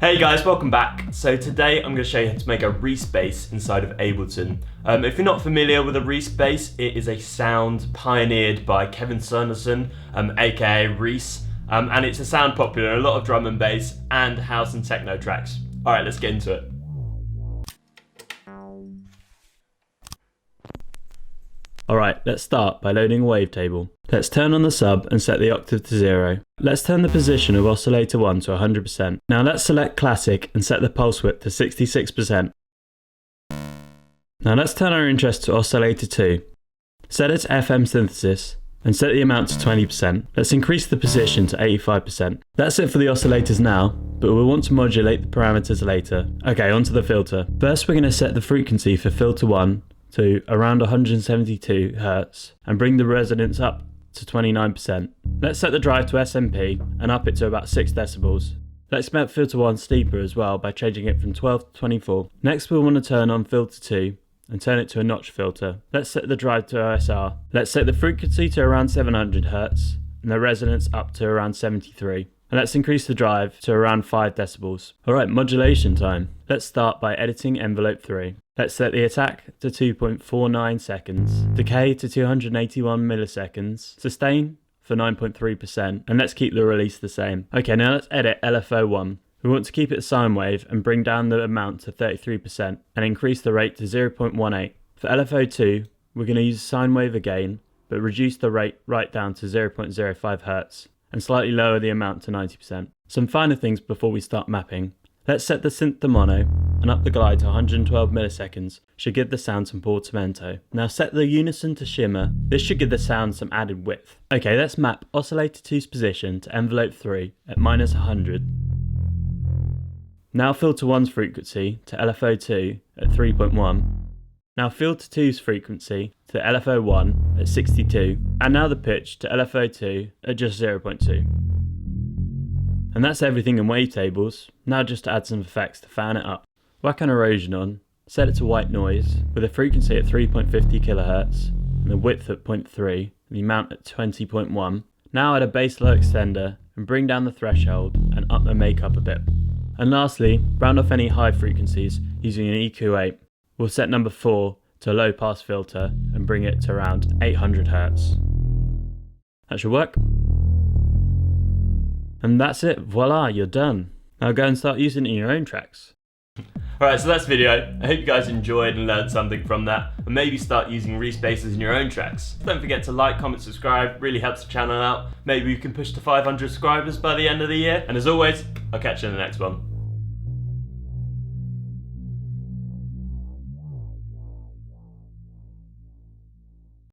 Hey guys, welcome back. So today I'm going to show you how to make a Reese Bass inside of Ableton. If you're not familiar with a Reese Bass, it is a sound pioneered by Kevin Sanderson, aka Reese, and it's a sound popular in a lot of drum and bass and house and techno tracks. Alright, let's get into it. Alright, let's start by loading a wavetable. Let's turn on the sub and set the octave to 0. Let's turn the position of oscillator 1 to 100%. Now let's select classic and set the pulse width to 66%. Now let's turn our interest to oscillator 2. Set it to FM synthesis and set the amount to 20%. Let's increase the position to 85%. That's it for the oscillators now, but we'll want to modulate the parameters later. Okay, onto the filter. First we're going to set the frequency for filter 1 to around 172 Hz and bring the resonance up to 29%. Let's set the drive to SMP and up it to about 6 decibels. Let's make filter 1 steeper as well by changing it from 12 to 24. Next we'll want to turn on filter 2 and turn it to a notch filter. Let's set the drive to OSR. Let's set the frequency to around 700 Hz and the resonance up to around 73. And let's increase the drive to around 5 decibels. Alright, modulation time. Let's start by editing envelope 3. Let's set the attack to 2.49 seconds, decay to 281 milliseconds, sustain for 9.3%, and let's keep the release the same. Okay, now let's edit LFO 1. We want to keep it sine wave and bring down the amount to 33% and increase the rate to 0.18. For LFO 2, we're going to use sine wave again, but reduce the rate right down to 0.05 Hz and slightly lower the amount to 90%. Some finer things before we start mapping. Let's set the synth to mono and up the glide to 112 milliseconds, should give the sound some portamento. Now set the unison to shimmer, this should give the sound some added width. Okay, let's map oscillator 2's position to envelope 3 at -100. Now filter 1's frequency to LFO 2 at 3.1. Now filter 2's frequency to LFO 1 at 62, and now the pitch to LFO 2 at just 0.2. And that's everything in wavetables. Now just to add some effects to fan it up. Whack an erosion on, set it to white noise with a frequency at 3.50 kHz and the width at 0.3 and the amount at 20.1. Now add a bass low extender and bring down the threshold and up the makeup a bit. And lastly, round off any high frequencies using an EQ8. We'll set number 4 to a low pass filter and bring it to around 800 Hz. That should work. And that's it, voila, you're done. Now go and start using it in your own tracks. Alright, so that's the video. I hope you guys enjoyed and learned something from that, and maybe start using Reese Basses in your own tracks. Don't forget to like, comment, subscribe, really helps the channel out. Maybe we can push to 500 subscribers by the end of the year. And as always, I'll catch you in the next one.